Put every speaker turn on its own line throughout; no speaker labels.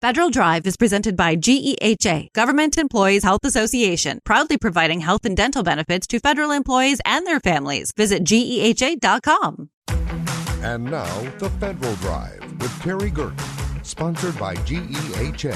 Federal Drive is presented by GEHA, Government Employees Health Association, proudly providing health and dental benefits to federal employees and their families. Visit GEHA.com.
And now, the Federal Drive with Terry Gerton, sponsored by GEHA.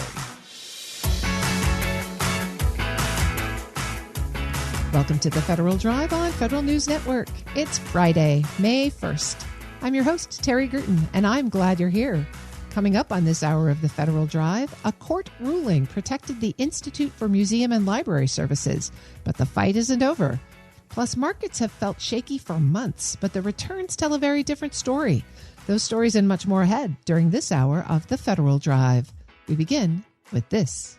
Welcome to the Federal Drive on Federal News Network. It's Friday, May 1st. I'm your host, Terry Gerton, and I'm glad you're here. Coming up on this hour of the Federal Drive, a court ruling protected the Institute for Museum and Library Services, but the fight isn't over. Plus, markets have felt shaky for months, but the returns tell a very different story. Those stories and much more ahead during this hour of the Federal Drive. We begin with this.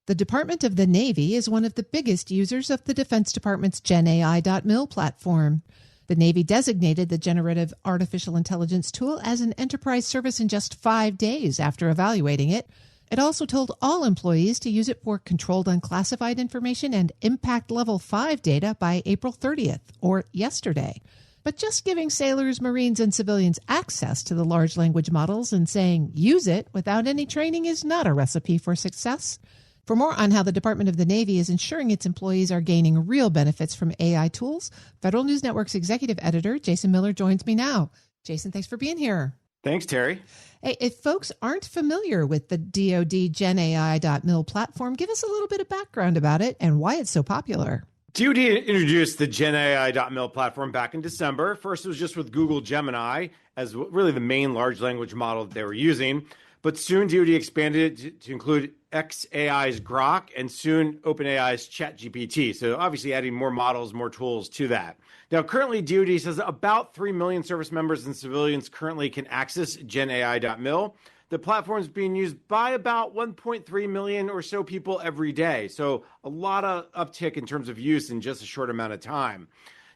The Department of the Navy is one of the biggest users of the Defense Department's GenAI.mil platform. The Navy designated the generative artificial intelligence tool as an enterprise service in just 5 days after evaluating it. It also told all employees to use it for controlled unclassified information and impact level 5 data by April 30th, or yesterday. But just giving sailors, Marines, and civilians access to the large language models and saying use it without any training is not a recipe for success. For more on how the Department of the Navy is ensuring its employees are gaining real benefits from AI tools, Federal News Network's executive editor, Jason Miller, joins me now. Jason, thanks for being here.
Thanks, Terry.
Hey, if folks aren't familiar with the DoD GenAI.mil platform, give us a little bit of background about it and why it's so popular.
DoD introduced the GenAI.mil platform back in December. First, it was just with Google Gemini as really the main large language model that they were using. But soon DoD expanded it to include xAI's Grok and soon OpenAI's ChatGPT. So obviously adding more models, more tools to that. Now, currently DoD says about 3 million service members and civilians currently can access GenAI.mil. The platform is being used by about 1.3 million or so people every day. So a lot of uptick in terms of use in just a short amount of time.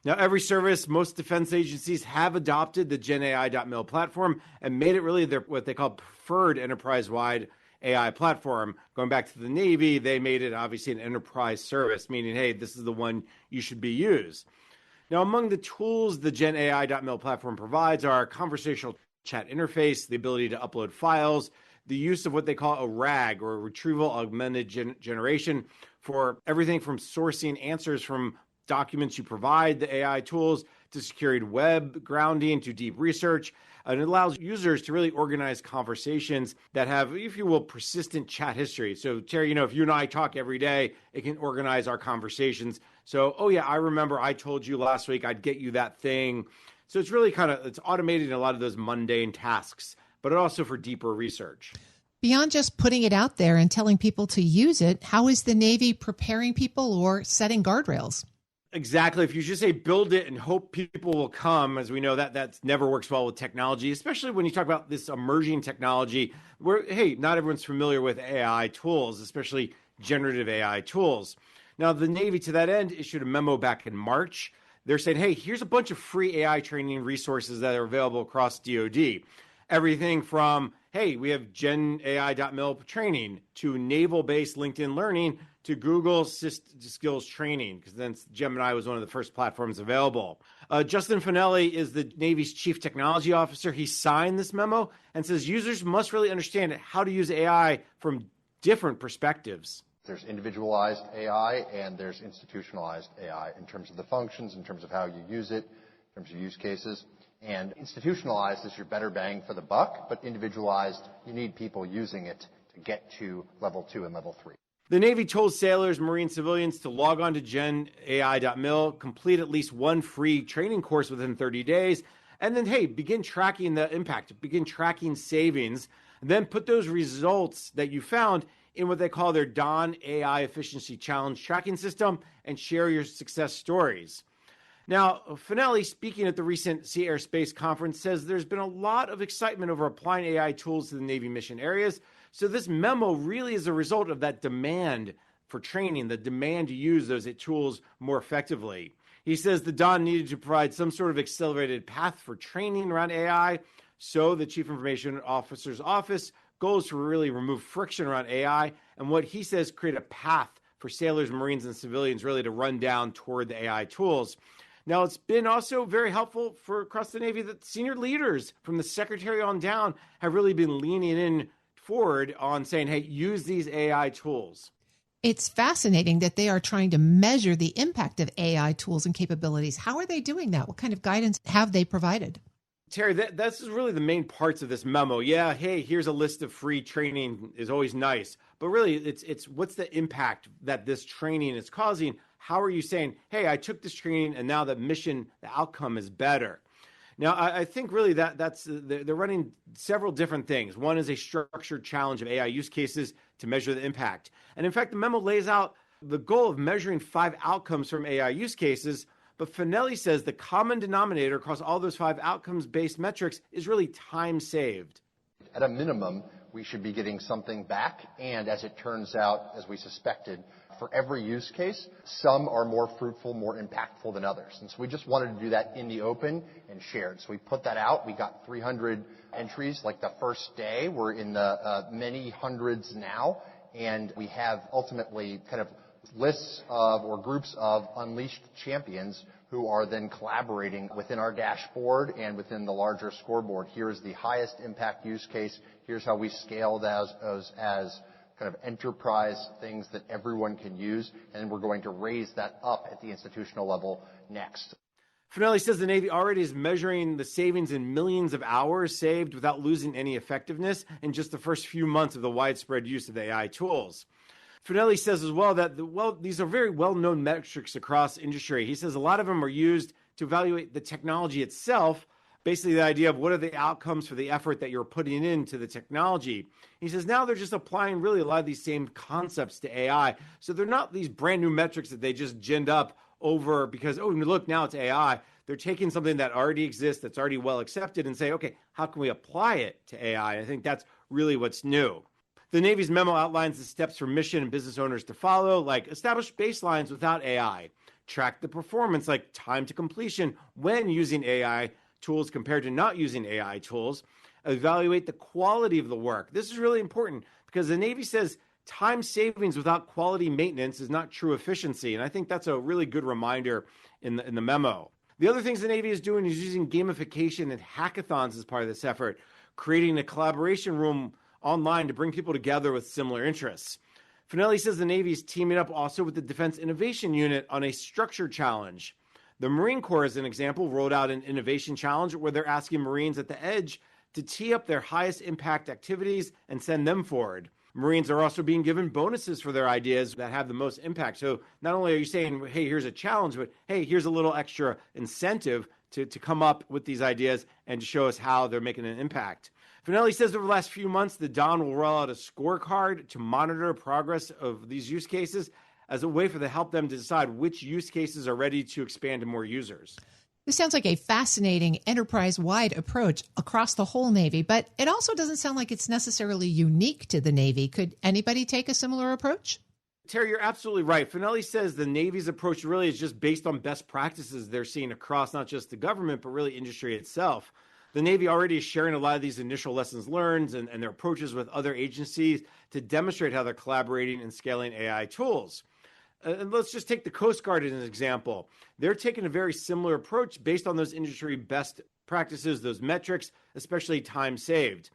Now, every service, most defense agencies have adopted the GenAI.mil platform and made it really their what they call preferred enterprise-wide AI platform. Going back to the Navy, they made it obviously an enterprise service, meaning, hey, this is the one you should be used. Now, among the tools the GenAI.mil platform provides are a conversational chat interface, the ability to upload files, the use of what they call a RAG, or retrieval augmented generation, for everything from sourcing answers from documents you provide the AI tools to secured web grounding to deep research. And it allows users to really organize conversations that have, if you will, persistent chat history. So, Terry, if you and I talk every day, it can organize our conversations. So, oh yeah, I remember I told you last week I'd get you that thing. So it's really it's automating a lot of those mundane tasks, but also for deeper research.
Beyond just putting it out there and telling people to use it, how is the Navy preparing people or setting guardrails?
Exactly. If you just say build it and hope people will come, as we know that never works well with technology, especially when you talk about this emerging technology where, hey, not everyone's familiar with AI tools, especially generative AI tools. Now, the Navy, to that end, issued a memo back in March. They're saying, hey, here's a bunch of free AI training resources that are available across DoD. Everything from, hey, we have GenAI.mil training to naval-based LinkedIn learning to Google skills training, because then Gemini was one of the first platforms available. Justin Finelli is the Navy's chief technology officer. He signed this memo and says users must really understand how to use AI from different perspectives.
There's individualized AI and there's institutionalized AI in terms of the functions, in terms of how you use it, in terms of use cases. And institutionalized is your better bang for the buck, but individualized, you need people using it to get to level 2 and level 3.
The Navy told sailors, Marine civilians to log on to GenAI.mil, complete at least one free training course within 30 days, and then, hey, begin tracking the impact, begin tracking savings, and then put those results that you found in what they call their DON AI Efficiency Challenge tracking system and share your success stories. Now, Finelli, speaking at the recent Sea Air Space Conference, says there's been a lot of excitement over applying AI tools to the Navy mission areas. So this memo really is a result of that demand for training, the demand to use those tools more effectively. He says the DON needed to provide some sort of accelerated path for training around AI. So the Chief Information Officer's office goal is to really remove friction around AI. And what he says, create a path for sailors, Marines, and civilians really to run down toward the AI tools. Now, it's been also very helpful for across the Navy that senior leaders from the secretary on down have really been leaning in forward on saying, hey, use these AI tools.
It's fascinating that they are trying to measure the impact of AI tools and capabilities. How are they doing that? What kind of guidance have they provided?
Terry, that's really the main parts of this memo. Yeah, hey, here's a list of free training is always nice. But really, it's what's the impact that this training is causing? How are you saying, hey, I took this training and now the outcome is better? Now, I think really they're running several different things. One is a structured challenge of AI use cases to measure the impact. And in fact, the memo lays out the goal of measuring 5 outcomes from AI use cases. But Finelli says the common denominator across all those 5 outcomes-based metrics is really time saved.
At a minimum, we should be getting something back. And as it turns out, as we suspected, for every use case, some are more fruitful, more impactful than others. And so we just wanted to do that in the open and shared. So we put that out. We got 300 entries like the first day. We're in the many hundreds now. And we have ultimately kind of lists of or groups of unleashed champions who are then collaborating within our dashboard and within the larger scoreboard. Here is the highest impact use case. Here's how we scale those as kind of enterprise things that everyone can use. And we're going to raise that up at the institutional level next.
Finelli says the Navy already is measuring the savings in millions of hours saved without losing any effectiveness in just the first few months of the widespread use of the AI tools. Finelli says as well that, these are very well-known metrics across industry. He says a lot of them are used to evaluate the technology itself, basically the idea of what are the outcomes for the effort that you're putting into the technology. He says now they're just applying really a lot of these same concepts to AI. So they're not these brand new metrics that they just ginned up over because, oh, look, now it's AI. They're taking something that already exists, that's already well accepted, and say, okay, how can we apply it to AI? I think that's really what's new. The Navy's memo outlines the steps for mission and business owners to follow, like establish baselines without AI, track the performance, like time to completion when using AI tools compared to not using AI tools, evaluate the quality of the work. This is really important because the Navy says time savings without quality maintenance is not true efficiency. And I think that's a really good reminder in the memo. The other things the Navy is doing is using gamification and hackathons as part of this effort, creating a collaboration room online to bring people together with similar interests. Finelli says the Navy is teaming up also with the Defense Innovation Unit on a structured challenge. The Marine Corps, as an example, rolled out an innovation challenge where they're asking Marines at the edge to tee up their highest impact activities and send them forward. Marines are also being given bonuses for their ideas that have the most impact. So not only are you saying, hey, here's a challenge, but hey, here's a little extra incentive to come up with these ideas and to show us how they're making an impact. Finelli says over the last few months, the Don will roll out a scorecard to monitor progress of these use cases as a way for to help them to decide which use cases are ready to expand to more users.
This sounds like a fascinating enterprise-wide approach across the whole Navy, but it also doesn't sound like it's necessarily unique to the Navy. Could anybody take a similar approach?
Terry, you're absolutely right. Finelli says the Navy's approach really is just based on best practices they're seeing across not just the government, but really industry itself. The Navy already is sharing a lot of these initial lessons learned and their approaches with other agencies to demonstrate how they're collaborating and scaling AI tools. And let's just take the Coast Guard as an example. They're taking a very similar approach based on those industry best practices, those metrics, especially time saved.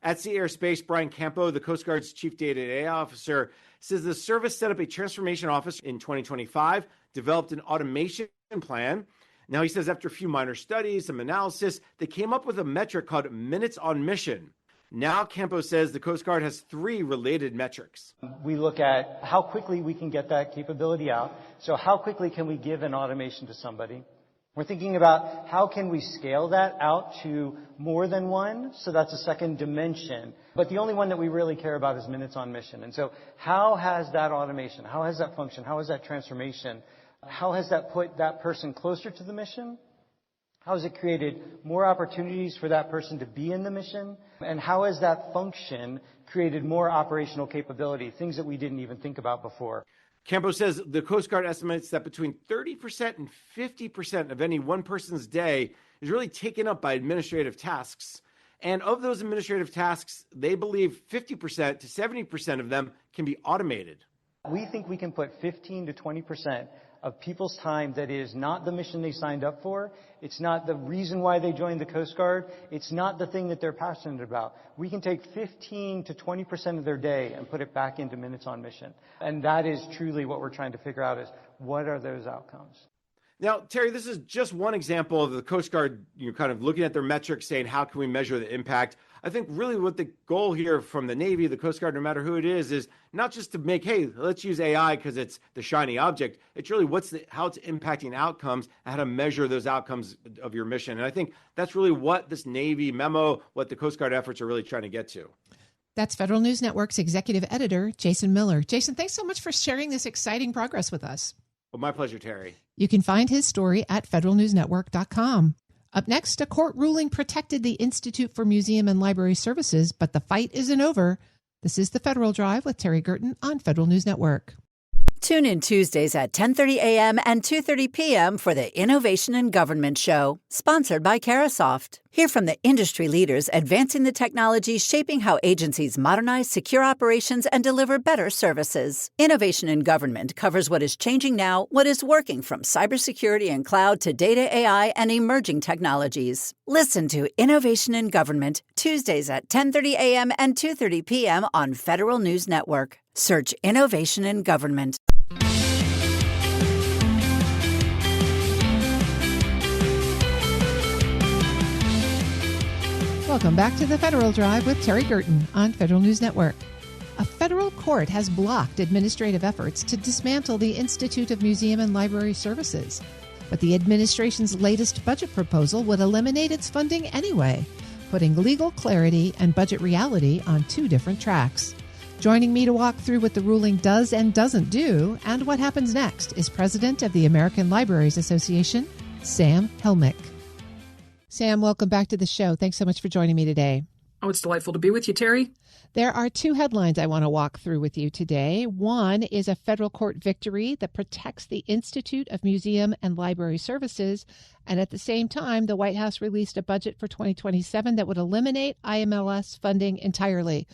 At Sea Airspace, Brian Campo, the Coast Guard's chief data and AI officer, says the service set up a transformation office in 2025, developed an automation plan. Now, he says after a few minor studies, some analysis, they came up with a metric called minutes on mission. Now, Campo says the Coast Guard has 3 related metrics.
We look at how quickly we can get that capability out. So how quickly can we give an automation to somebody? We're thinking about how can we scale that out to more than one. So that's a second dimension. But the only one that we really care about is minutes on mission. And so how has that automation, how has that function, how has that transformation, how has that put that person closer to the mission? How has it created more opportunities for that person to be in the mission? And how has that function created more operational capability, things that we didn't even think about before?
Campo says the Coast Guard estimates that between 30% and 50% of any one person's day is really taken up by administrative tasks. And of those administrative tasks, they believe 50% to 70% of them can be automated.
We think we can put 15 to 20% of people's time that is not the mission they signed up for. It's not the reason why they joined the Coast Guard. It's not the thing that they're passionate about. We can take 15 to 20% of their day and put it back into minutes on mission. And that is truly what we're trying to figure out is what are those outcomes?
Now, Terry, this is just one example of the Coast Guard, kind of looking at their metrics, saying, how can we measure the impact? I think really what the goal here from the Navy, the Coast Guard, no matter who it is not just to make, hey, let's use AI because it's the shiny object. It's really how it's impacting outcomes and how to measure those outcomes of your mission. And I think that's really what this Navy memo, what the Coast Guard efforts are really trying to get to.
That's Federal News Network's executive editor, Jason Miller. Jason, thanks so much for sharing this exciting progress with us.
Well, my pleasure, Terry.
You can find his story at federalnewsnetwork.com. Up next, a court ruling protected the Institute for Museum and Library Services, but the fight isn't over. This is the Federal Drive with Terry Gerton on Federal News Network.
Tune in Tuesdays at 10:30 a.m. and 2:30 p.m. for the Innovation in Government Show, sponsored by Carasoft. Hear from the industry leaders advancing the technologies shaping how agencies modernize secure operations and deliver better services. Innovation in Government covers what is changing now, what is working from cybersecurity and cloud to data, AI, and emerging technologies. Listen to Innovation in Government, Tuesdays at 10:30 a.m. and 2:30 p.m. on Federal News Network. Search Innovation in Government.
Welcome back to the Federal Drive with Terry Gerton on Federal News Network. A federal court has blocked administrative efforts to dismantle the Institute of Museum and Library Services. But the administration's latest budget proposal would eliminate its funding anyway, putting legal clarity and budget reality on two different tracks. Joining me to walk through what the ruling does and doesn't do and what happens next is President of the American Libraries Association, Sam Helmick. Sam, welcome back to the show. Thanks so much for joining me today.
Oh, it's delightful to be with you, Terry.
There are two headlines I want to walk through with you today. One is a federal court victory that protects the Institute of Museum and Library Services. And at the same time, the White House released a budget for 2027 that would eliminate IMLS funding entirely.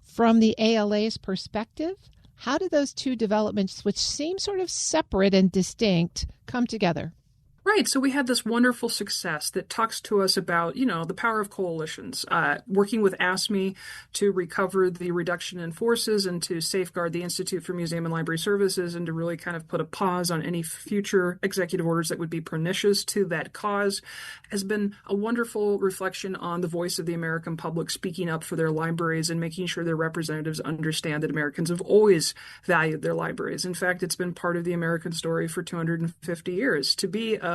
From the ALA's perspective, how do those two developments, which seem sort of separate and distinct, come together?
Right. So we had this wonderful success that talks to us about, the power of coalitions, working with ASME to recover the reduction in forces and to safeguard the Institute for Museum and Library Services and to really kind of put a pause on any future executive orders that would be pernicious to that cause has been a wonderful reflection on the voice of the American public speaking up for their libraries and making sure their representatives understand that Americans have always valued their libraries. In fact, it's been part of the American story for 250 years. To be a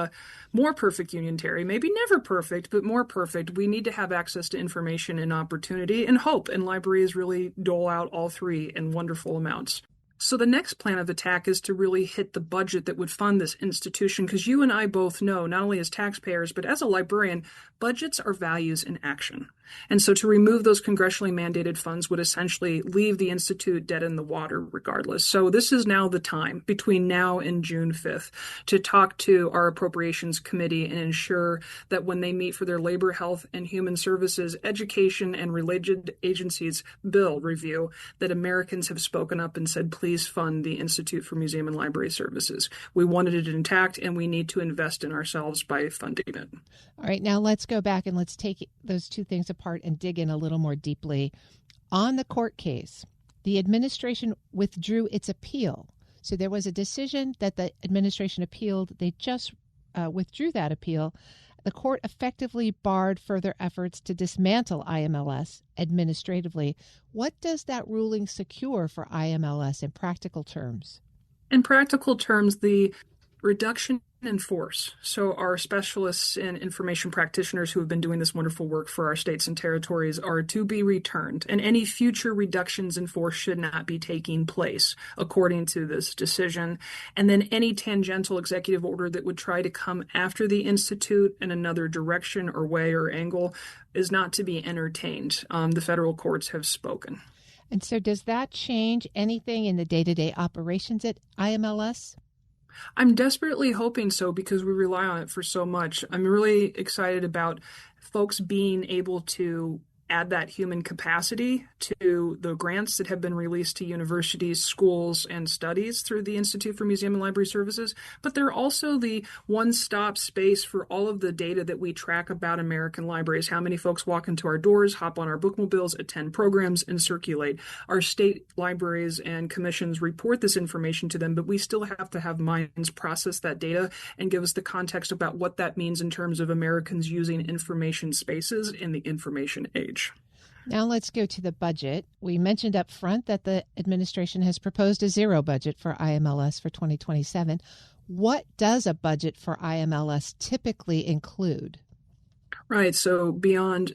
more perfect union, Terry, maybe never perfect, but more perfect, we need to have access to information and opportunity and hope, and libraries really dole out all three in wonderful amounts. So the next plan of attack is to really hit the budget that would fund this institution, because you and I both know, not only as taxpayers, but as a librarian, budgets are values in action. And so to remove those congressionally mandated funds would essentially leave the Institute dead in the water regardless. So this is now the time, between now and June 5th, to talk to our Appropriations Committee and ensure that when they meet for their Labor, Health, and Human Services, Education, and Related Agencies bill review, that Americans have spoken up and said, please fund the Institute for Museum and Library Services. We wanted it intact, and we need to invest in ourselves by funding it.
All right, now let's go back and let's take those two things apart and dig in a little more deeply. On the court case, the administration withdrew its appeal. So there was a decision that the administration appealed. They just withdrew that appeal. The court effectively barred further efforts to dismantle IMLS administratively. What does that ruling secure for IMLS in practical terms?
In practical terms, the reduction in force. So our specialists and information practitioners who have been doing this wonderful work for our states and territories are to be returned, and any future reductions in force should not be taking place according to this decision. And then any tangential executive order that would try to come after the Institute in another direction or way or angle is not to be entertained. The federal courts have spoken.
And so does that change anything in the day-to-day operations at IMLS?
I'm desperately hoping so, because we rely on it for so much. I'm really excited about folks being able to add that human capacity to the grants that have been released to universities, schools, and studies through the Institute for Museum and Library Services. But they're also the one-stop space for all of the data that we track about American libraries. How many folks walk into our doors, hop on our bookmobiles, attend programs, and circulate. Our state libraries and commissions report this information to them, but we still have to have minds process that data and give us the context about what that means in terms of Americans using information spaces in the information age.
Now let's go to the budget. We mentioned up front that the administration has proposed a zero budget for IMLS for 2027. What does a budget for IMLS typically include?
Right. So beyond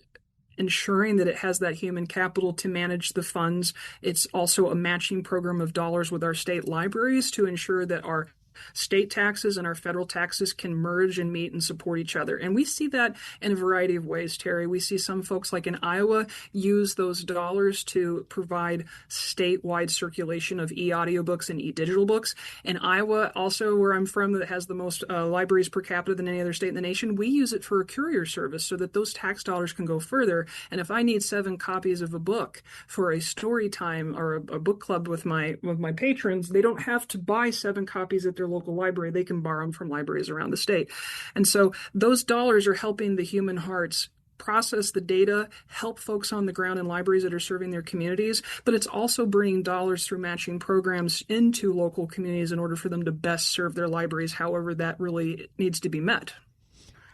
ensuring that it has that human capital to manage the funds, it's also a matching program of dollars with our state libraries to ensure that our state taxes and our federal taxes can merge and meet and support each other. And we see that in a variety of ways, Terry. We see some folks like in Iowa use those dollars to provide statewide circulation of e-audiobooks and e-digital books. In Iowa, also where I'm from, that has the most libraries per capita than any other state in the nation, we use it for a courier service so that those tax dollars can go further. And if I need 7 copies of a book for a story time or a book club with my patrons, they don't have to buy 7 copies at their local library. They can borrow them from libraries around the state. And so those dollars are helping the human hearts process the data, help folks on the ground in libraries that are serving their communities, but it's also bringing dollars through matching programs into local communities in order for them to best serve their libraries, however that really needs to be met.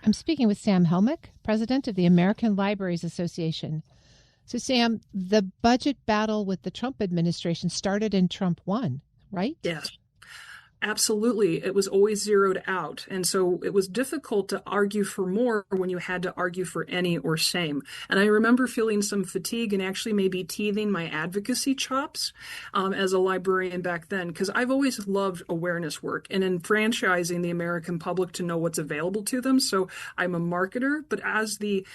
I'm speaking with Sam Helmick, president of the American Libraries Association. So Sam, the budget battle with the Trump administration started in Trump 1, right?
Yes. Absolutely. It was always zeroed out. And so it was difficult to argue for more when you had to argue for any or same. And I remember feeling some fatigue and actually maybe teething my advocacy chops as a librarian back then, because I've always loved awareness work and enfranchising the American public to know what's available to them. So I'm a marketer, but as the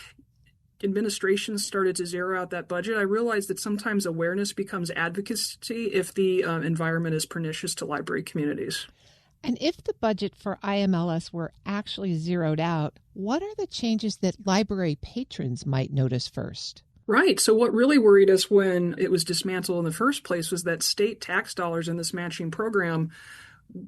administration started to zero out that budget, I realized that sometimes awareness becomes advocacy if the environment is pernicious to library communities.
And if the budget for IMLS were actually zeroed out, what are the changes that library patrons might notice first?
Right. So what really worried us when it was dismantled in the first place was that state tax dollars in this matching program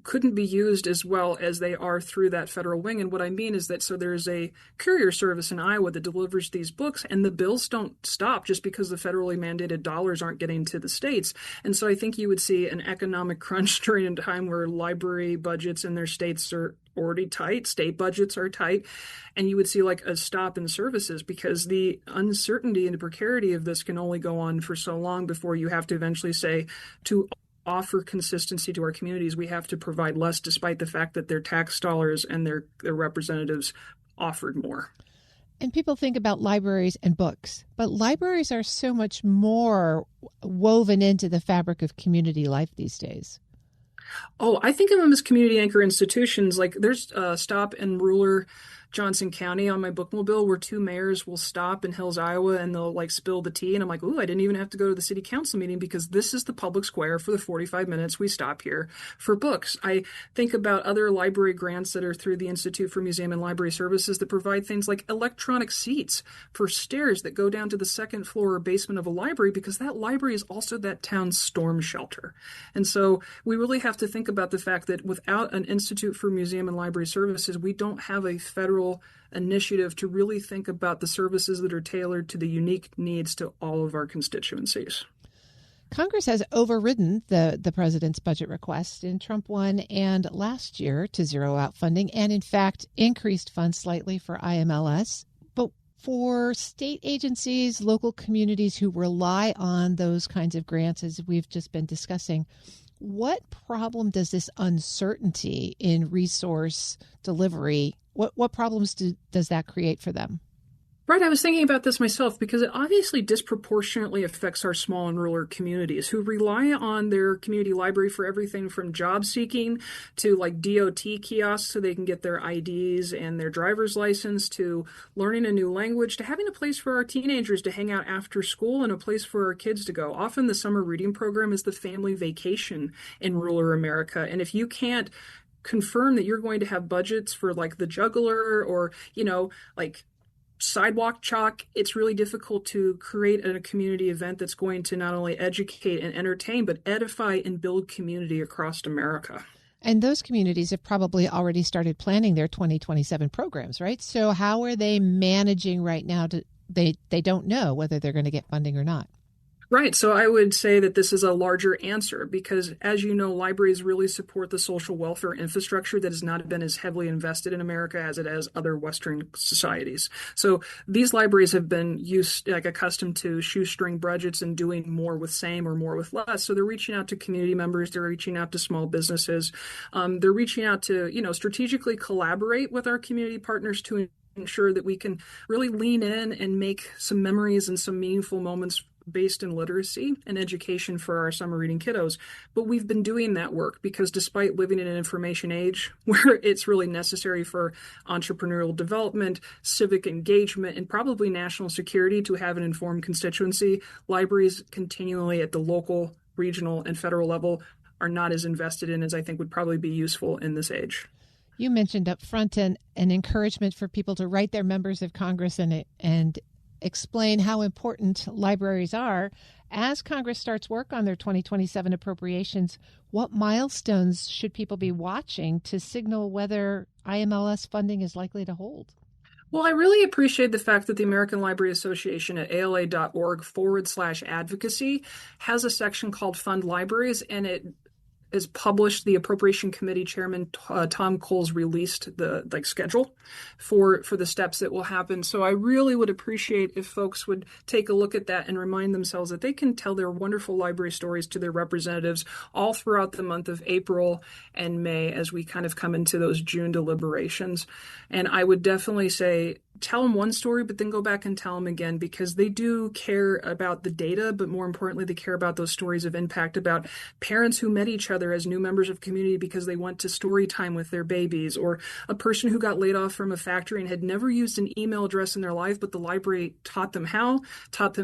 couldn't be used as well as they are through that federal wing. And what I mean is that so there's a courier service in Iowa that delivers these books, and the bills don't stop just because the federally mandated dollars aren't getting to the states. And so I think you would see an economic crunch during a time where library budgets in their states are already tight, state budgets are tight, and you would see like a stop in services because the uncertainty and the precarity of this can only go on for so long before you have to eventually say to offer consistency to our communities, we have to provide less despite the fact that their tax dollars and their representatives offered more.
And people think about libraries and books, but libraries are so much more woven into the fabric of community life these days.
Oh, I think of them as community anchor institutions. Like there's Stop in rural Johnson County on my bookmobile where 2 mayors will stop in Hills, Iowa, and they'll like spill the tea. And I'm like, ooh, I didn't even have to go to the city council meeting because this is the public square for the 45 minutes we stop here for books. I think about other library grants that are through the Institute for Museum and Library Services that provide things like electronic seats for stairs that go down to the second floor or basement of a library because that library is also that town's storm shelter. And so we really have to think about the fact that without an Institute for Museum and Library Services, we don't have a federal initiative to really think about the services that are tailored to the unique needs to all of our constituencies.
Congress has overridden the president's budget request in Trump 1 and last year to zero out funding and, in fact, increased funds slightly for IMLS. But for state agencies, local communities who rely on those kinds of grants, as we've just been discussing, what problem does this uncertainty in resource delivery, what problems does that create for them?
Right. I was thinking about this myself because it obviously disproportionately affects our small and rural communities who rely on their community library for everything from job seeking to like DOT kiosks so they can get their IDs and their driver's license to learning a new language to having a place for our teenagers to hang out after school and a place for our kids to go. Often the summer reading program is the family vacation in rural America. And if you can't confirm that you're going to have budgets for like the juggler or, like sidewalk chalk, it's really difficult to create a community event that's going to not only educate and entertain, but edify and build community across America.
And those communities have probably already started planning their 2027 programs, right? So how are they managing right now? They don't know whether they're going to get funding or not.
Right. So I would say that this is a larger answer because, as you know, libraries really support the social welfare infrastructure that has not been as heavily invested in America as it has other Western societies. So these libraries have been accustomed to shoestring budgets and doing more with same or more with less. So they're reaching out to community members. They're reaching out to small businesses. They're reaching out to, strategically collaborate with our community partners to ensure that we can really lean in and make some memories and some meaningful moments based in literacy and education for our summer reading kiddos. But we've been doing that work because despite living in an information age where it's really necessary for entrepreneurial development, civic engagement, and probably national security to have an informed constituency, libraries continually at the local, regional, and federal level are not as invested in as I think would probably be useful in this age.
You mentioned up front an encouragement for people to write their members of Congress and explain how important libraries are. As Congress starts work on their 2027 appropriations, what milestones should people be watching to signal whether IMLS funding is likely to hold?
Well, I really appreciate the fact that the American Library Association at ala.org/advocacy has a section called Fund Libraries, and it is published. The Appropriation Committee Chairman Tom Coles released the schedule for the steps that will happen. So I really would appreciate if folks would take a look at that and remind themselves that they can tell their wonderful library stories to their representatives all throughout the month of April and May as we kind of come into those June deliberations. And I would definitely say tell them one story, but then go back and tell them again, because they do care about the data, but more importantly, they care about those stories of impact about parents who met each other as new members of community because they went to story time with their babies, or a person who got laid off from a factory and had never used an email address in their life, but the library taught them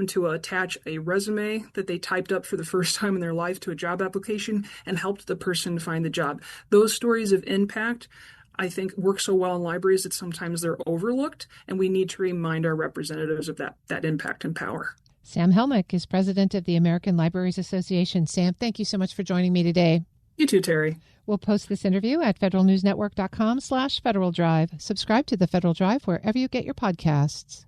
to attach a resume that they typed up for the first time in their life to a job application and helped the person find the job. Those stories of impact, I think, work so well in libraries that sometimes they're overlooked, and we need to remind our representatives of that impact and power.
Sam Helmick is president of the American Libraries Association. Sam, thank you so much for joining me today.
You too, Terry.
We'll post this interview at federalnewsnetwork.com/Federal Drive. Subscribe to the Federal Drive wherever you get your podcasts.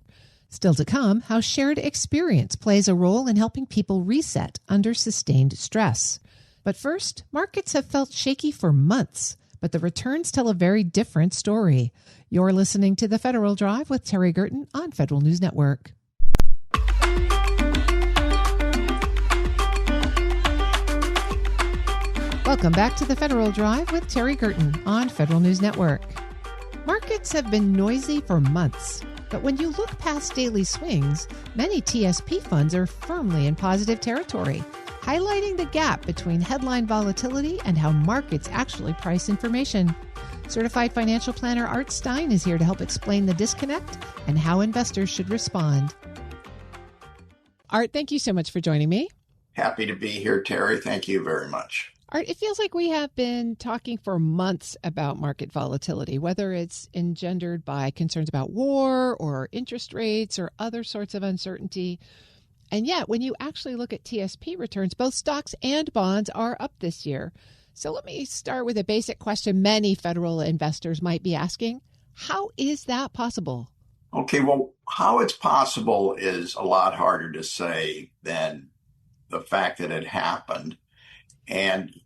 Still to come, how shared experience plays a role in helping people reset under sustained stress. But first, markets have felt shaky for months, but the returns tell a very different story. You're listening to the Federal Drive with Terry Gerton on Federal News Network. Welcome back to the Federal Drive with Terry Gerton on Federal News Network. Markets have been noisy for months, but when you look past daily swings, many TSP funds are firmly in positive territory, highlighting the gap between headline volatility and how markets actually price information. Certified financial planner Art Stein is here to help explain the disconnect and how investors should respond. Art, thank you so much for joining me.
Happy to be here, Terry. Thank you very much.
Art, it feels like we have been talking for months about market volatility, whether it's engendered by concerns about war or interest rates or other sorts of uncertainty. And yet, when you actually look at TSP returns, both stocks and bonds are up this year. So let me start with a basic question many federal investors might be asking. How is that possible?
Okay, well, how it's possible is a lot harder to say than the fact that it happened. And,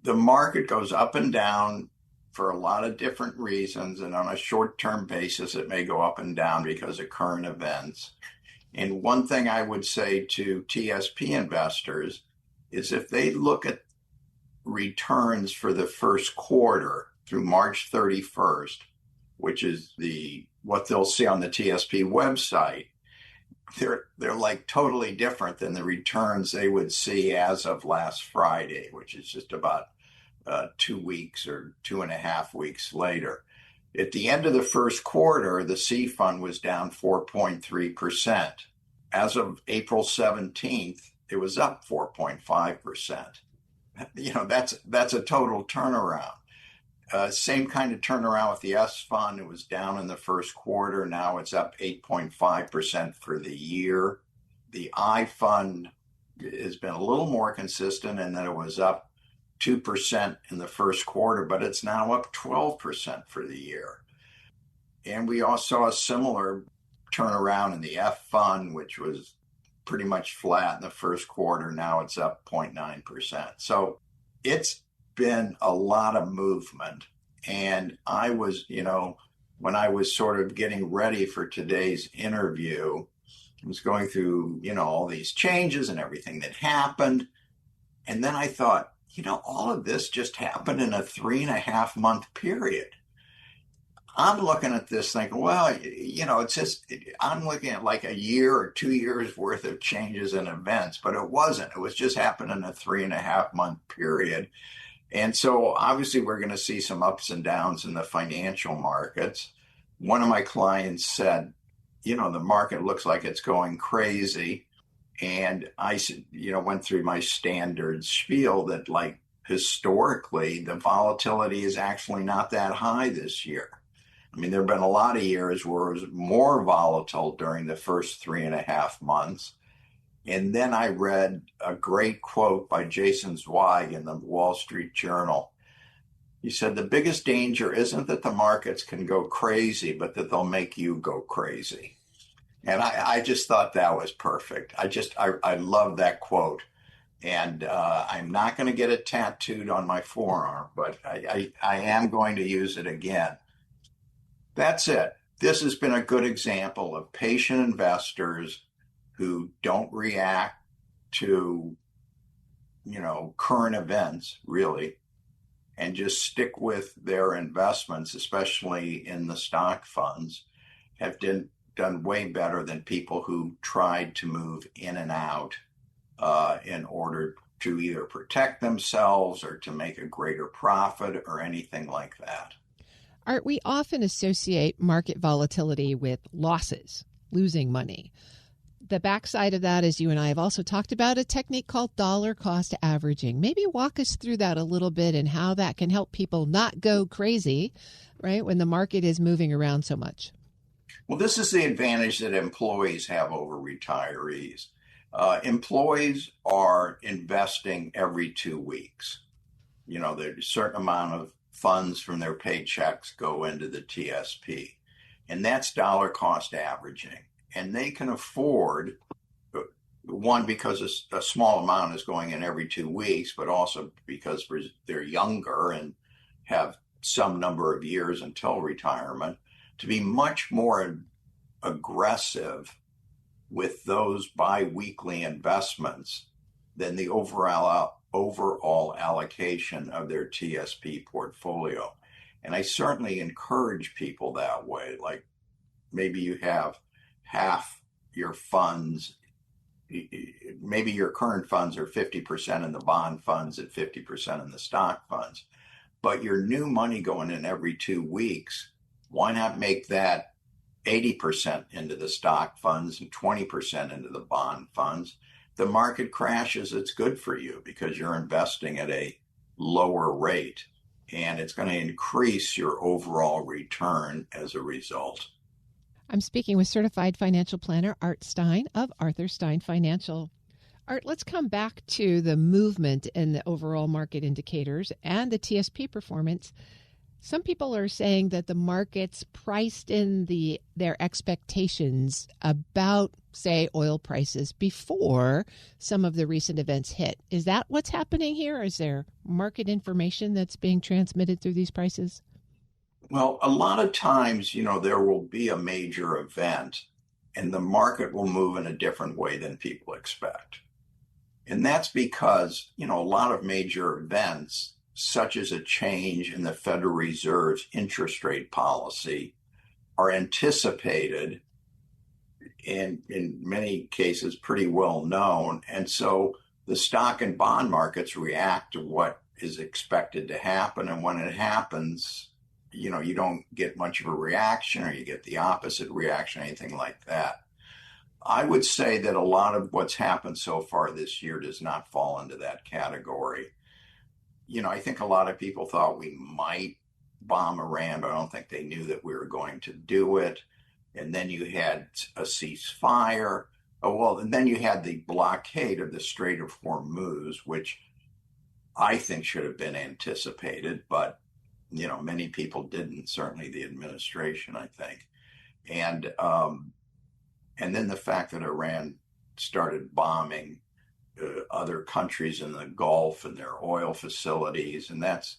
the market goes up and down for a lot of different reasons. And on a short-term basis, it may go up and down because of current events. And one thing I would say to TSP investors is if they look at returns for the first quarter through March 31st, which is what they'll see on the TSP website, they're like totally different than the returns they would see as of last Friday, which is just about 2 weeks or 2.5 weeks later. At the end of the first quarter, the C fund was down 4.3%. As of April 17th, it was up 4.5%. That's a total turnaround. Same kind of turnaround with the S fund. It was down in the first quarter. Now it's up 8.5% for the year. The I fund has been a little more consistent in that it was up 2% in the first quarter, but it's now up 12% for the year. And we also saw a similar turnaround in the F fund, which was pretty much flat in the first quarter. Now it's up 0.9%. So it's been a lot of movement. And I was, when I was sort of getting ready for today's interview, I was going through, all these changes and everything that happened. And then I thought, all of this just happened in a 3.5 month period. I'm looking at this thinking, well, it's just, I'm looking at like a year or 2 years worth of changes and events, but it wasn't. It was just happening in a 3.5 month period. And so obviously we're going to see some ups and downs in the financial markets. One of my clients said, the market looks like it's going crazy. And I, went through my standard spiel that like historically the volatility is actually not that high this year. I mean, there have been a lot of years where it was more volatile during the first 3.5 months. And then I read a great quote by Jason Zweig in the Wall Street Journal. He said, the biggest danger isn't that the markets can go crazy, but that they'll make you go crazy. And I just thought that was perfect. I love that quote. And I'm not going to get it tattooed on my forearm, but I am going to use it again. That's it. This has been a good example of patient investors who don't react to, current events, really, and just stick with their investments, especially in the stock funds, have done way better than people who tried to move in and out in order to either protect themselves or to make a greater profit or anything like that.
Art, we often associate market volatility with losses, losing money. The backside of that, as you and I have also talked about, a technique called dollar cost averaging. Maybe walk us through that a little bit and how that can help people not go crazy, right, when the market is moving around so much.
Well, this is the advantage that employees have over retirees. Employees are investing every 2 weeks. There's a certain amount of funds from their paychecks go into the TSP, and that's dollar cost averaging. And they can afford, one, because a small amount is going in every 2 weeks, but also because they're younger and have some number of years until retirement, to be much more aggressive with those biweekly investments than the overall allocation of their TSP portfolio. And I certainly encourage people that way. Like maybe you have half your funds, maybe your current funds are 50% in the bond funds and 50% in the stock funds, but your new money going in every 2 weeks, why not make that 80% into the stock funds and 20% into the bond funds? The market crashes, it's good for you because you're investing at a lower rate, and it's going to increase your overall return as a result.
I'm speaking with certified financial planner Art Stein of Arthur Stein Financial. Art, let's come back to the movement in the overall market indicators and the TSP performance. Some people are saying that the market's priced in their expectations about, say, oil prices before some of the recent events hit. Is that what's happening here? Is there market information that's being transmitted through these prices?
Well, a lot of times, there will be a major event and the market will move in a different way than people expect. And that's because, a lot of major events, such as a change in the Federal Reserve's interest rate policy, are anticipated and in many cases pretty well known. And so the stock and bond markets react to what is expected to happen. And when it happens, you don't get much of a reaction, or you get the opposite reaction, anything like that. I would say that a lot of what's happened so far this year does not fall into that category. I think a lot of people thought we might bomb Iran, but I don't think they knew that we were going to do it. And then you had a ceasefire. Oh, well, and then you had the blockade of the Strait of Hormuz, which I think should have been anticipated, but many people didn't. Certainly the administration, I think. And then the fact that Iran started bombing other countries in the Gulf and their oil facilities, and that's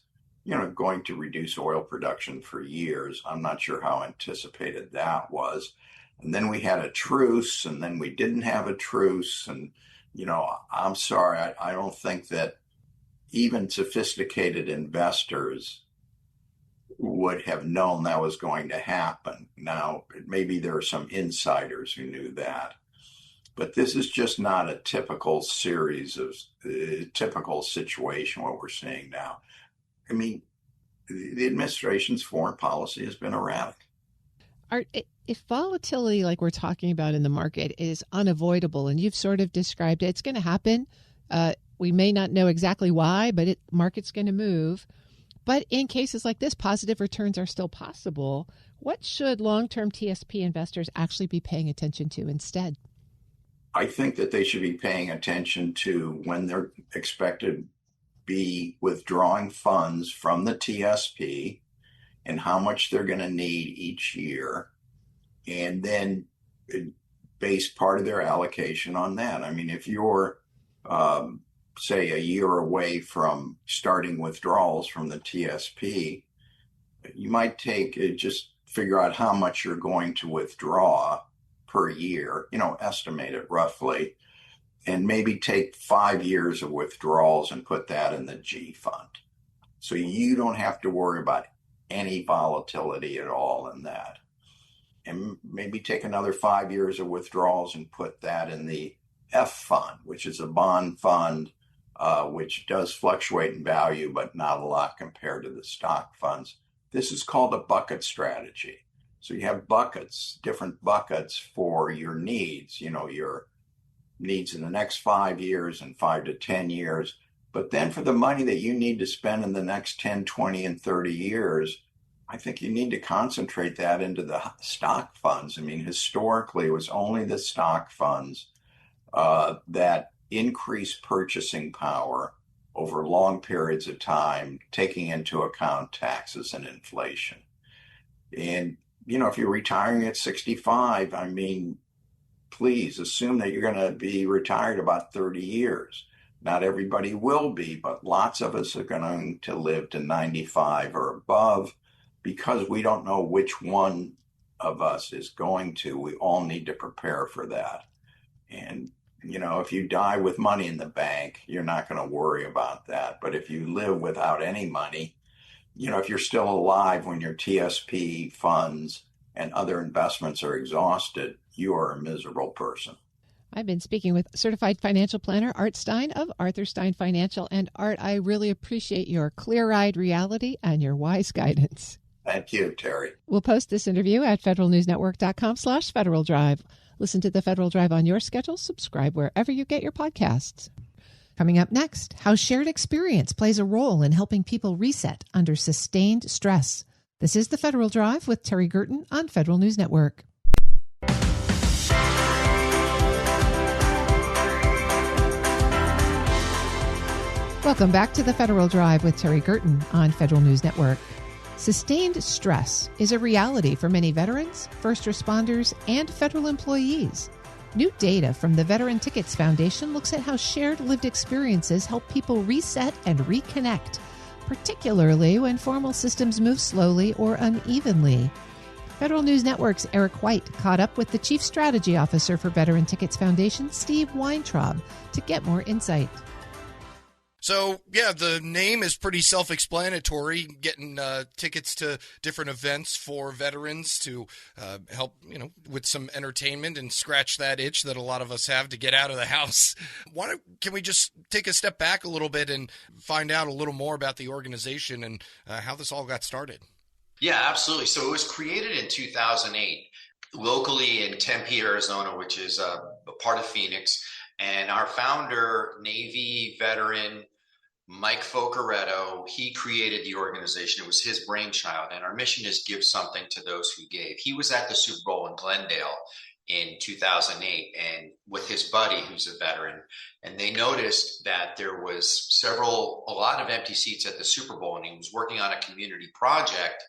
going to reduce oil production for years. I'm not sure how anticipated that was. And then we had a truce, and then we didn't have a truce. And I'm sorry, I don't think that even sophisticated investors would have known that was going to happen. Now, maybe there are some insiders who knew that, but this is just not a typical typical situation, what we're seeing now. I mean, the administration's foreign policy has been erratic.
Art, if volatility, like we're talking about in the market, is unavoidable, and you've sort of described it, it's going to happen. We may not know exactly why, but market's going to move. But in cases like this, positive returns are still possible. What should long-term TSP investors actually be paying attention to instead?
I think that they should be paying attention to when they're expected to be withdrawing funds from the TSP and how much they're going to need each year, and then base part of their allocation on that. I mean, if you're say a year away from starting withdrawals from the TSP, you might just figure out how much you're going to withdraw per year, estimate it roughly, and maybe take 5 years of withdrawals and put that in the G fund. So you don't have to worry about any volatility at all in that. And maybe take another 5 years of withdrawals and put that in the F fund, which is a bond fund, which does fluctuate in value, but not a lot compared to the stock funds. This is called a bucket strategy. So you have different buckets for your needs, your needs in the next 5 years and 5 to 10 years. But then for the money that you need to spend in the next 10, 20, and 30 years, I think you need to concentrate that into the stock funds. I mean, historically, it was only the stock funds that increase purchasing power over long periods of time, taking into account taxes and inflation. And, if you're retiring at 65, I mean, please assume that you're going to be retired about 30 years. Not everybody will be, but lots of us are going to live to 95 or above because we don't know which one of us is going to. We all need to prepare for that. And if you die with money in the bank, you're not going to worry about that. But if you live without any money, if you're still alive when your TSP funds and other investments are exhausted, you are a miserable person.
I've been speaking with certified financial planner Art Stein of Arthur Stein Financial. And Art, I really appreciate your clear-eyed reality and your wise guidance.
Thank you, Terry.
We'll post this interview at federalnewsnetwork.com/Federal Drive. Listen to the Federal Drive on your schedule. Subscribe wherever you get your podcasts. Coming up next, how shared experience plays a role in helping people reset under sustained stress. This is the Federal Drive with Terry Gerton on Federal News Network. Welcome back to the Federal Drive with Terry Gerton on Federal News Network. Sustained stress is a reality for many veterans, first responders, and federal employees. New data from the Veteran Tickets Foundation looks at how shared lived experiences help people reset and reconnect, particularly when formal systems move slowly or unevenly. Federal News Network's Eric White caught up with the Chief Strategy Officer for Veteran Tickets Foundation, Steve Weintraub, to get more insight.
So, yeah, the name is pretty self-explanatory, getting tickets to different events for veterans to help, with some entertainment and scratch that itch that a lot of us have to get out of the house. Can we just take a step back a little bit and find out a little more about the organization and how this all got started?
Yeah, absolutely. So it was created in 2008 locally in Tempe, Arizona, which is a part of Phoenix. And our founder, Navy veteran, Mike Focaretto, he created the organization. It was his brainchild. And our mission is give something to those who gave. He was at the Super Bowl in Glendale in 2008 and with his buddy who's a veteran, and they noticed that there was a lot of empty seats at the Super Bowl, and he was working on a community project,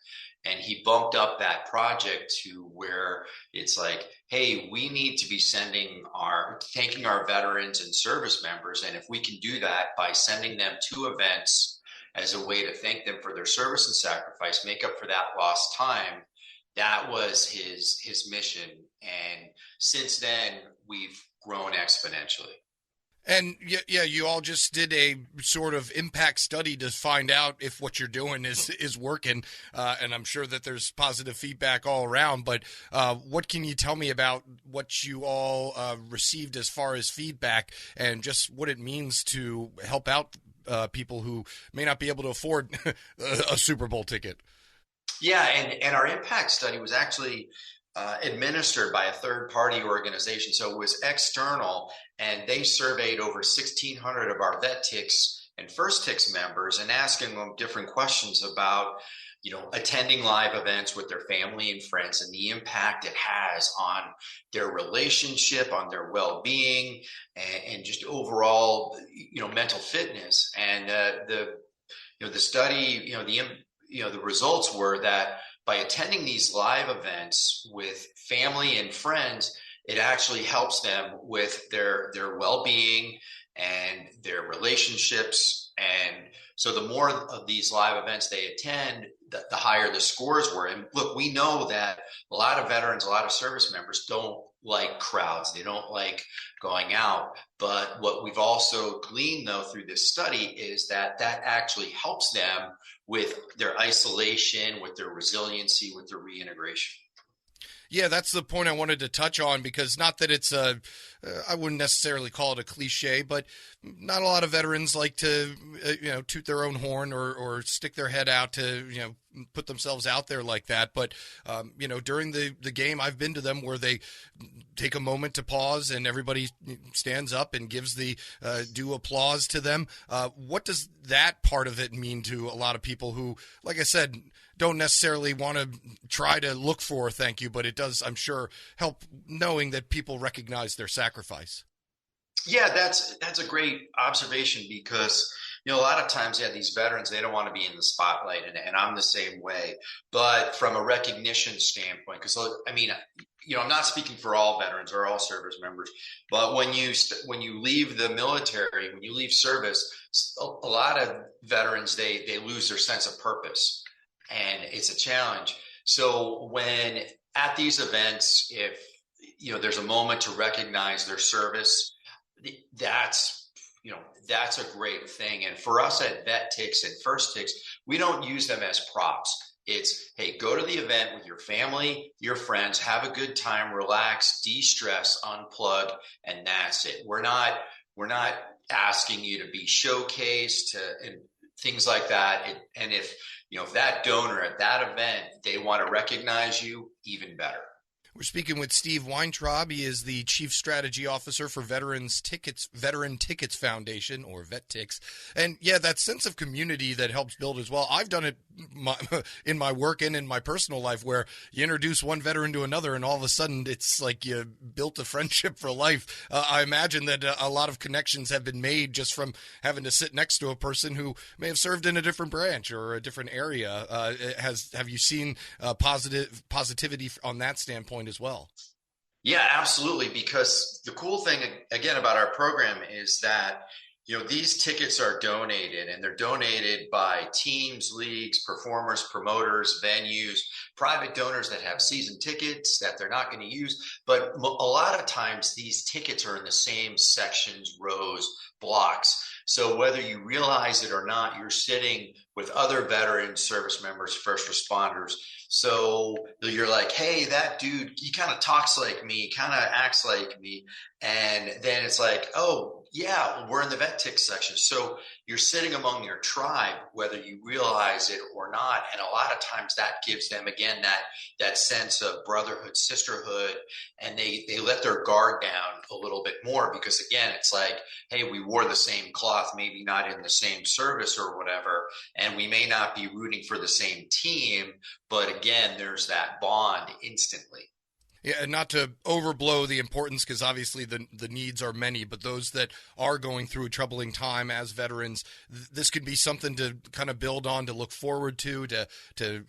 and he bumped up that project to where it's like, hey, we need to be thanking our veterans and service members, and if we can do that by sending them to events as a way to thank them for their service and sacrifice, make up for that lost time. That was his mission. And since then, we've grown exponentially.
And yeah, you all just did a sort of impact study to find out if what you're doing is working. And I'm sure that there's positive feedback all around. But what can you tell me about what you all received as far as feedback and just what it means to help out people who may not be able to afford a Super Bowl ticket?
Yeah, and our impact study was actually administered by a third-party organization, so it was external, and they surveyed over 1,600 of our Vet Ticks and First Ticks members and asking them different questions about, attending live events with their family and friends and the impact it has on their relationship, on their well-being, and just overall, mental fitness. And the study, the results were that by attending these live events with family and friends, it actually helps them with their well-being and their relationships. And so the more of these live events they attend, the higher the scores were. And look, we know that a lot of veterans, a lot of service members don't like crowds. They don't like going out. But what we've also gleaned, though, through this study is that actually helps them with their isolation, with their resiliency, with their reintegration.
Yeah, that's the point I wanted to touch on, because not that it's I wouldn't necessarily call it a cliche, but not a lot of veterans like to, toot their own horn or stick their head out to, put themselves out there like that. But, during the game, I've been to them where they take a moment to pause and everybody stands up and gives the due applause to them. What does that part of it mean to a lot of people who, like I said, don't necessarily want to try to look for a thank you, but it does, I'm sure, help knowing that people recognize their sacrifice?
Yeah, that's a great observation, because a lot of times, these veterans, they don't want to be in the spotlight, and I'm the same way. But from a recognition standpoint, because I'm not speaking for all veterans or all service members, but when you leave the military, when you leave service, a lot of veterans, they lose their sense of purpose, and it's a challenge. So when at these events, if there's a moment to recognize their service, that's a great thing. And for us at Vet Ticks and First Ticks, we don't use them as props. It's, hey, go to the event with your family, your friends, have a good time, relax, de-stress, unplug, and that's it. We're not asking you to be showcased and things like that. And if that donor at that event, they want to recognize you, even better.
We're speaking with Steve Weintraub. He is the Chief Strategy Officer for Veteran Tickets Foundation, or Vet Ticks. And yeah, that sense of community that helps build as well. I've done it in my work and in my personal life, where you introduce one veteran to another and all of a sudden it's like you built a friendship for life. I imagine that a lot of connections have been made just from having to sit next to a person who may have served in a different branch or a different area. Have you seen positivity on that standpoint as well?
Yeah, absolutely. Because the cool thing, again, about our program is that, these tickets are donated, and they're donated by teams, leagues, performers, promoters, venues, private donors that have season tickets that they're not going to use. But a lot of times these tickets are in the same sections, rows, blocks. So whether you realize it or not, you're sitting with other veterans, service members, first responders. So you're like, hey, that dude, he kind of talks like me, kind of acts like me. And then it's like, oh, Yeah, we're in the vet tick section. So you're sitting among your tribe, whether you realize it or not. And a lot of times that gives them, again, that sense of brotherhood, sisterhood, and they let their guard down a little bit more because, again, it's like, hey, we wore the same cloth, maybe not in the same service or whatever, and we may not be rooting for the same team, but again, there's that bond instantly.
Yeah, and not to overblow the importance, because obviously the needs are many, but those that are going through a troubling time as veterans, this could be something to kind of build on, to look forward to,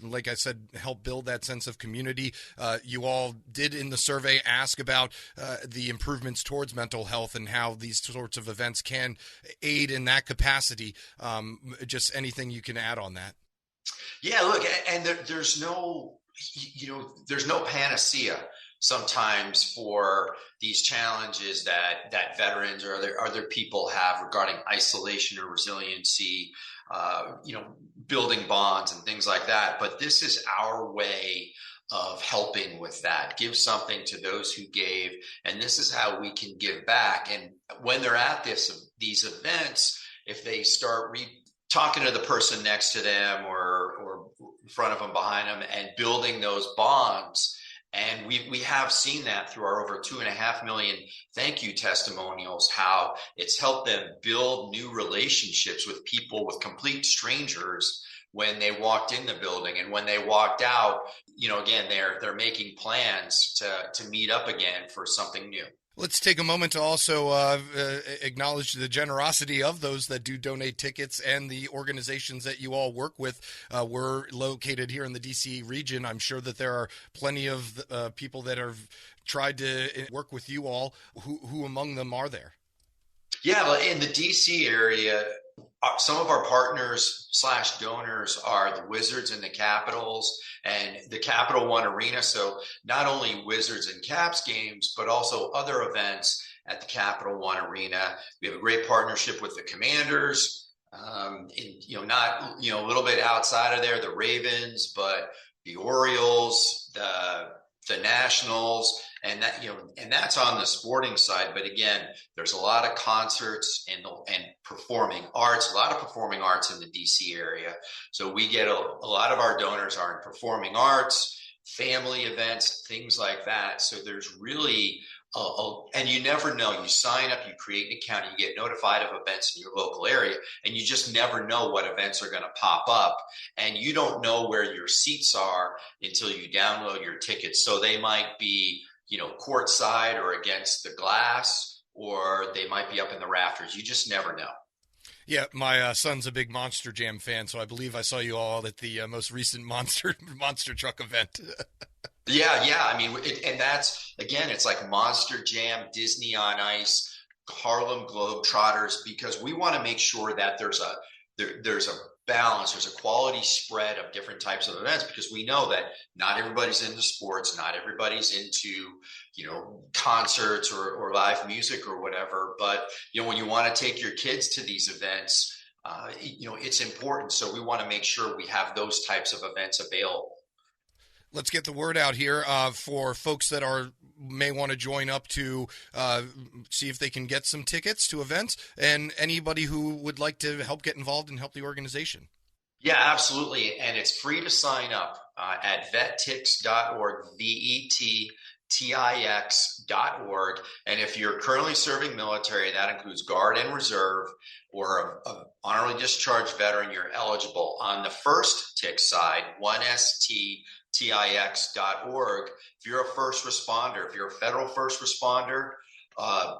like I said, help build that sense of community. You all did in the survey ask about the improvements towards mental health and how these sorts of events can aid in that capacity. Just anything you can add on that.
Yeah, look, and there's no panacea sometimes for these challenges that veterans or other people have regarding isolation or resiliency, building bonds and things like that. But this is our way of helping with that. Give something to those who gave, and this is how we can give back. And when they're at these events, if they start talking to the person next to them or in front of them, behind them, and building those bonds. And we have seen that through our over 2.5 million thank you testimonials, how it's helped them build new relationships with people, with complete strangers, when they walked in the building. And when they walked out, again, they're making plans to meet up again for something new.
Let's take a moment to also acknowledge the generosity of those that do donate tickets and the organizations that you all work with. We're located here in the D.C. region. I'm sure that there are plenty of people that have tried to work with you all. Who among them are there?
Yeah, well, in the D.C. area, some of our partners / donors are the Wizards and the Capitals and the Capital One Arena. So not only Wizards and Caps games, but also other events at the Capital One Arena. We have a great partnership with the Commanders, a little bit outside of there, the Ravens, but the Orioles, the Nationals, and that's on the sporting side. But again, there's a lot of concerts and performing arts, a lot of performing arts in the DC area. So we get a lot of our donors are in performing arts, family events, things like that. So there's really and you never know. You sign up, you create an account, you get notified of events in your local area, and you just never know what events are going to pop up. And you don't know where your seats are until you download your tickets. So they might be, courtside or against the glass, or they might be up in the rafters. You just never know.
Yeah, my son's a big Monster Jam fan, so I believe I saw you all at the most recent Monster Truck event.
Yeah. I mean, and that's, again, it's like Monster Jam, Disney on Ice, Harlem Globetrotters, because we want to make sure that there's a balance, there's a quality spread of different types of events, because we know that not everybody's into sports, not everybody's into, concerts or live music or whatever. But, when you want to take your kids to these events, it's important. So we want to make sure we have those types of events available.
Let's get the word out here for folks that may want to join up to see if they can get some tickets to events, and anybody who would like to help get involved and help the organization.
Yeah, absolutely. And it's free to sign up at vettix.org, vettix.org. And if you're currently serving military, that includes Guard and Reserve, or an honorably discharged veteran, you're eligible. On the first TIX side, 1sttix.org, if you're a first responder, if you're a federal first responder,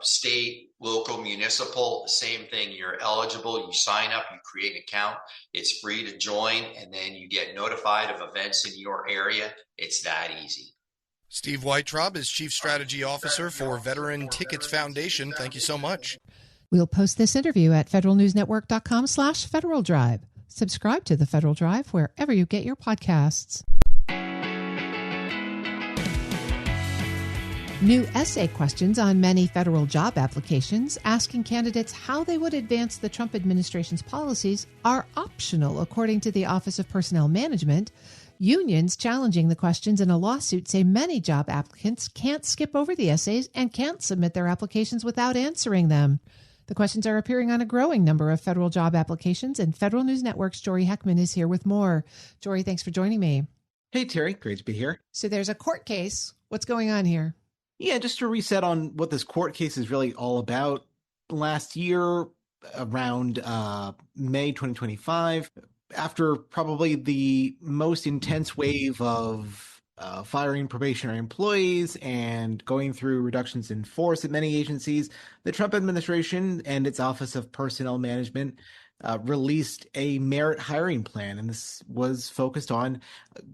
state, local, municipal, same thing. You're eligible. You sign up, you create an account. It's free to join, and then you get notified of events in your area. It's that easy.
Steve Weintraub is Chief Strategy Officer for Veteran Tickets Foundation. Thank you so much.
We'll post this interview at federalnewsnetwork.com/Federal Drive. Subscribe to the Federal Drive wherever you get your podcasts. New essay questions on many federal job applications asking candidates how they would advance the Trump administration's policies are optional, according to the Office of Personnel Management. Unions challenging the questions in a lawsuit say many job applicants can't skip over the essays and can't submit their applications without answering them. The questions are appearing on a growing number of federal job applications, and Federal News Network's Jory Heckman is here with more. Jory, thanks for joining me.
Hey, Terry. Great to be here.
So there's a court case. What's going on here?
Yeah, just to reset on what this court case is really all about. Last year, around May 2025, after probably the most intense wave of firing probationary employees and going through reductions in force at many agencies, the Trump administration and its Office of Personnel Management released a merit hiring plan. And this was focused on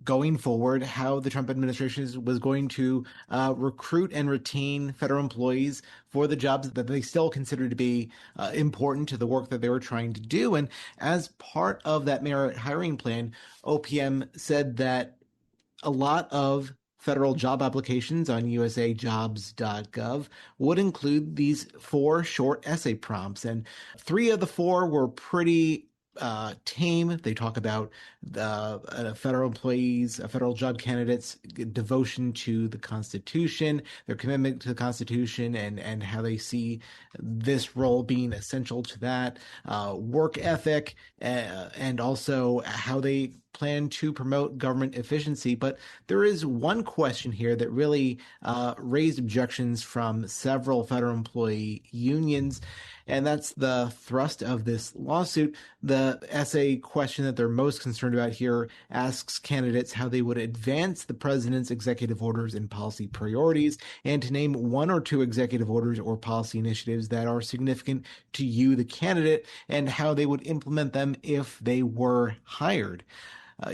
going forward how the Trump administration was going to recruit and retain federal employees for the jobs that they still consider to be important to the work that they were trying to do. And as part of that merit hiring plan, OPM said that a lot of federal job applications on usajobs.gov would include these 4 short essay prompts. And 3 of the 4 were pretty tame. They talk about the federal employees, federal job candidates' devotion to the Constitution, their commitment to the Constitution, and how they see this role being essential to that, work ethic, and also how they plan to promote government efficiency. But there is one question here that really raised objections from several federal employee unions, and that's the thrust of this lawsuit. The essay question that they're most concerned about here asks candidates how they would advance the president's executive orders and policy priorities, and to name 1 or 2 executive orders or policy initiatives that are significant to you, the candidate, and how they would implement them if they were hired.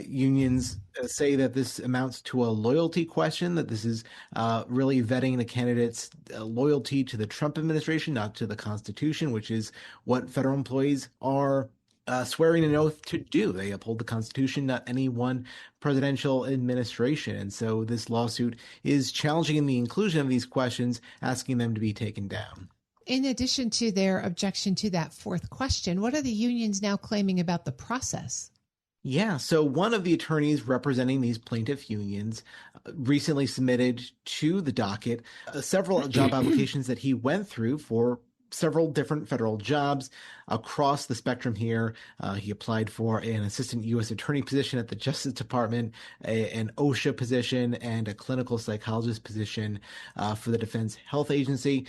Unions say that this amounts to a loyalty question, that this is really vetting the candidate's loyalty to the Trump administration, not to the Constitution, which is what federal employees are swearing an oath to do. They uphold the Constitution, not any one presidential administration. And so this lawsuit is challenging the inclusion of these questions, asking them to be taken down.
In addition to their objection to that 4th question, what are the unions now claiming about the process?
Yeah, so one of the attorneys representing these plaintiff unions recently submitted to the docket several job applications that he went through for several different federal jobs across the spectrum here. He applied for an assistant U.S. attorney position at the Justice Department, an OSHA position, and a clinical psychologist position for the Defense Health Agency.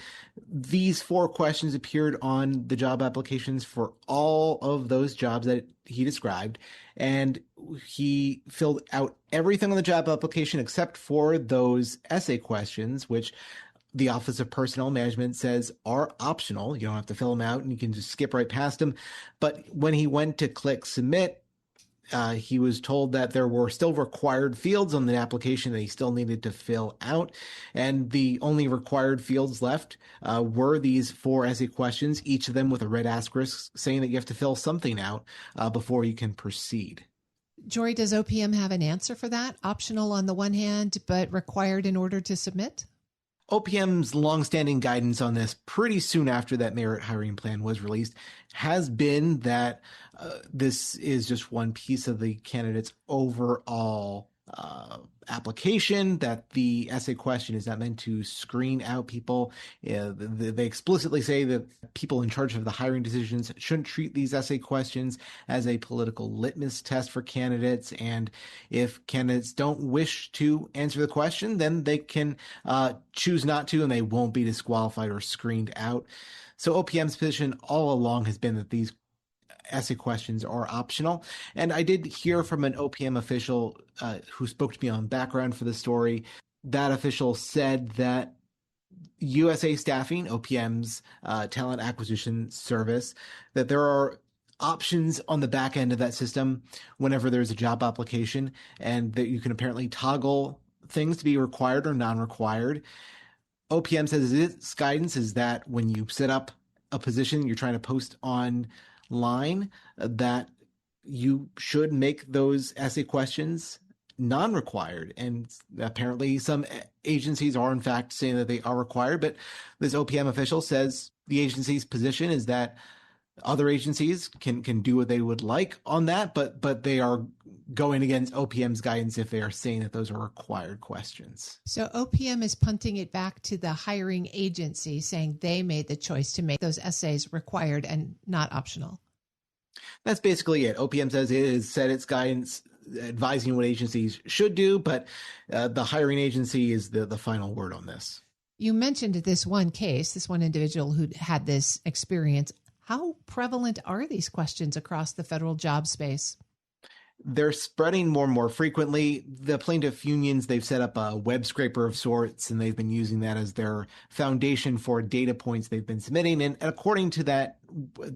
These 4 questions appeared on the job applications for all of those jobs that he described, and he filled out everything on the job application except for those essay questions, which the Office of Personnel Management says are optional. You don't have to fill them out, and you can just skip right past them. But when he went to click submit, he was told that there were still required fields on the application that he still needed to fill out. And the only required fields left were these 4 essay questions, each of them with a red asterisk saying that you have to fill something out before you can proceed.
Jory, does OPM have an answer for that? Optional on the one hand, but required in order to submit?
OPM's longstanding guidance on this pretty soon after that merit hiring plan was released has been that this is just one piece of the candidate's overall application, that the essay question is not meant to screen out people. They explicitly say that people in charge of the hiring decisions shouldn't treat these essay questions as a political litmus test for candidates. And if candidates don't wish to answer the question, then they can choose not to, and they won't be disqualified or screened out. So OPM's position all along has been that these essay questions are optional. And I did hear from an OPM official who spoke to me on background for the story. That official said that USA Staffing, OPM's talent acquisition service, that there are options on the back end of that system whenever there's a job application, and that you can apparently toggle things to be required or non-required. OPM says its guidance is that when you set up a position you're trying to post online, that you should make those essay questions non-required. And apparently some agencies are in fact saying that they are required, but this OPM official says the agency's position is that other agencies can do what they would like on that, but they are going against OPM's guidance if they are saying that those are required questions.
So OPM is punting it back to the hiring agency, saying they made the choice to make those essays required and not optional.
That's basically it. OPM says it has set its guidance advising what agencies should do, but the hiring agency is the final word on this.
You mentioned this one case, this one individual who had this experience. How prevalent are these questions across the federal job space?
They're spreading more and more frequently. The plaintiff unions, they've set up a web scraper of sorts, and they've been using that as their foundation for data points they've been submitting. And according to that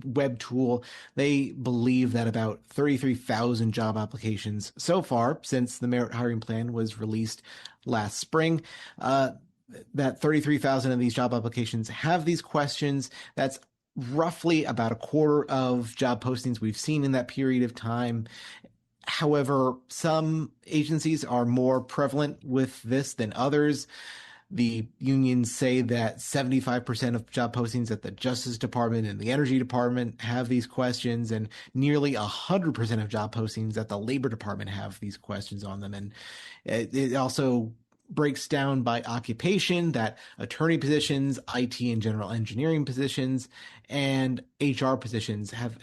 web tool, they believe that about 33,000 job applications so far since the merit hiring plan was released last spring, that 33,000 of these job applications have these questions. That's roughly about a quarter of job postings we've seen in that period of time. However, some agencies are more prevalent with this than others. The unions say that 75% of job postings at the Justice Department and the Energy Department have these questions, and nearly 100% of job postings at the Labor Department have these questions on them. And it also breaks down by occupation that attorney positions, IT and general engineering positions, and HR positions have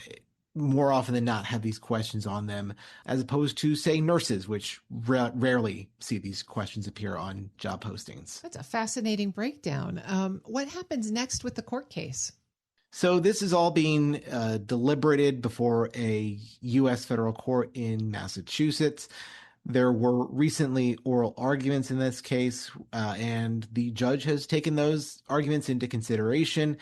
more often than not have these questions on them, as opposed to, say, nurses, which rarely see these questions appear on job postings.
That's a fascinating breakdown. What happens next with the court case?
So this is all being deliberated before a U.S. federal court in Massachusetts. There were recently oral arguments in this case, and the judge has taken those arguments into consideration.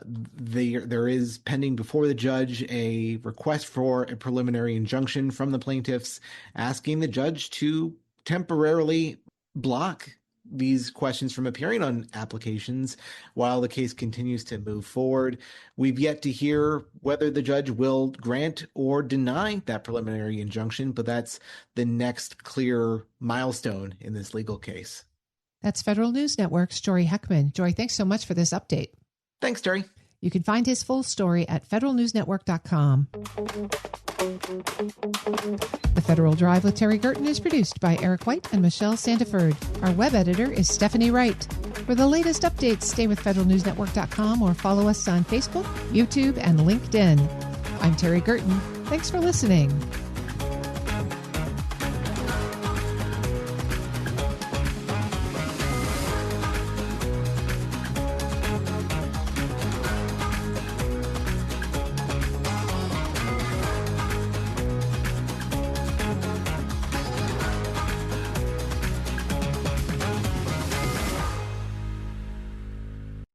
There is pending before the judge a request for a preliminary injunction from the plaintiffs, asking the judge to temporarily block these questions from appearing on applications while the case continues to move forward. We've yet to hear whether the judge will grant or deny that preliminary injunction, but that's the next clear milestone in this legal case.
That's Federal News Network's Jory Heckman. Jory, thanks so much for this update.
Thanks, Terry. You
can find his full story at federalnewsnetwork.com. The Federal Drive with Terry Gerton is produced by Eric White and Michelle Sandiford. Our web editor is Stephanie Wright. For the latest updates, stay with federalnewsnetwork.com or follow us on Facebook, YouTube, and LinkedIn. I'm Terry Gerton. Thanks for listening.